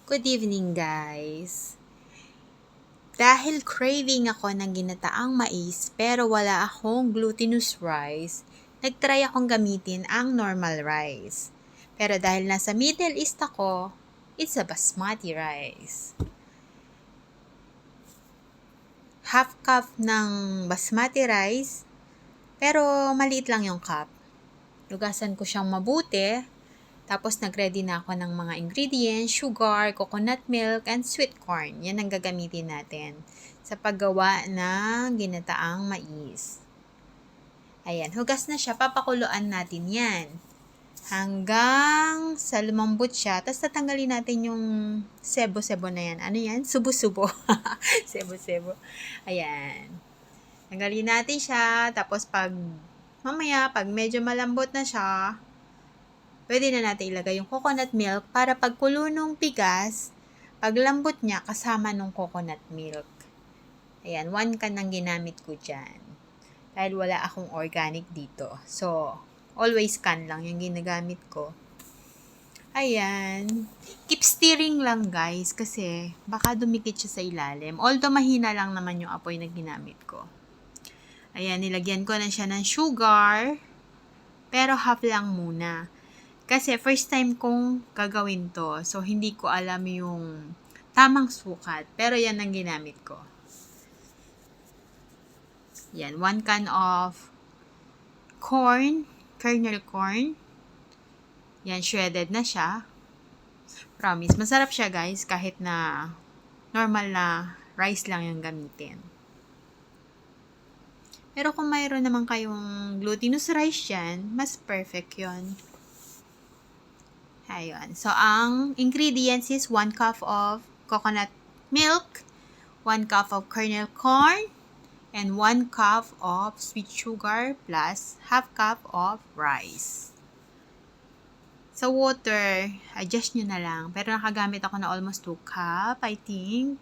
Good evening, guys. Dahil craving ako ng ginataang mais pero wala akong glutinous rice, nagtry akong gamitin ang normal rice. Pero dahil nasa Middle East ako, it's a basmati rice. Half cup ng basmati rice, pero maliit lang yung cup. Lugasan ko siyang mabuti. Tapos, nag-ready na ako ng mga ingredients, sugar, coconut milk, and sweet corn. Yan ang gagamitin natin sa paggawa ng ginataang mais. Ayan, hugas na siya. Papakuluan natin yan. Hanggang sa lumambot siya. Tapos, tatanggalin natin yung sebo-sebo na yan. Ano yan? Subo-subo. Sebo-sebo. Ayan. Tanggalin natin siya. Tapos, mamaya, pag medyo malambot na siya, pwede na natin ilagay yung coconut milk para pagkulo nung bigas, paglambot niya kasama nung coconut milk. Ayan, 1 can ang ginamit ko dyan. Dahil wala akong organic dito. So, always can lang yung ginagamit ko. Ayan. Keep stirring lang, guys, kasi baka dumikit siya sa ilalim. Although mahina lang naman yung apoy na ginamit ko. Ayan, nilagyan ko na siya ng sugar, pero half lang muna. Kasi first time kong gagawin to. So, hindi ko alam yung tamang sukat. Pero yan ang ginamit ko. Yan. 1 can of corn. Kernel corn. Yan. Shredded na siya. Promise. Masarap siya, guys. Kahit na normal na rice lang yung gamitin. Pero kung mayroon naman kayong glutinous rice dyan, mas perfect yon. Ayun. So, ang ingredients is 1 cup of coconut milk, 1 cup of kernel corn, and 1 cup of sweet sugar plus half cup of rice. Sa water, adjust nyo na lang. Pero nakagamit ako na almost 2 cup, I think.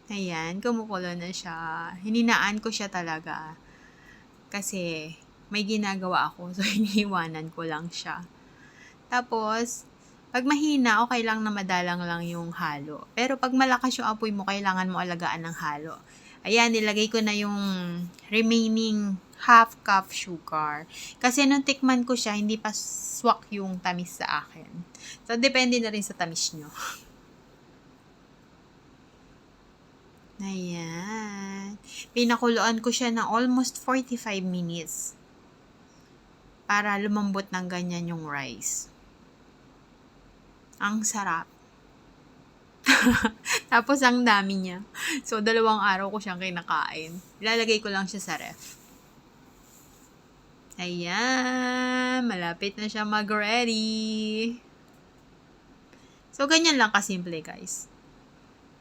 Ayan, kumukulo na siya. Hininaan ko siya talaga. Kasi may ginagawa ako. So, hinihiwanan ko lang siya. Tapos, pag mahina, okay lang na madalang lang yung halo. Pero pag malakas yung apoy mo, kailangan mo alagaan ng halo. Ayan, nilagay ko na yung remaining half cup sugar. Kasi nung tikman ko siya, hindi pa swak yung tamis sa akin. So, depende na rin sa tamis nyo. Ayan. Pinakuluan ko siya ng almost 45 minutes. Para lumambot ng ganyan yung rice. Ang sarap. Tapos ang dami niya. So, 2 araw ko siyang kinakain. Ilalagay ko lang siya sa ref. Ayan. Malapit na siya mag-ready. So, ganyan lang kasimple, guys.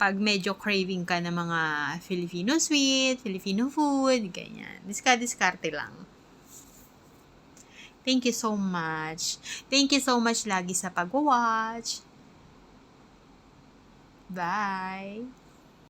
Pag medyo craving ka ng mga Filipino sweet, Filipino food, ganyan. Diskarte lang. Thank you so much. Thank you so much lagi sa pag-watch. Bye!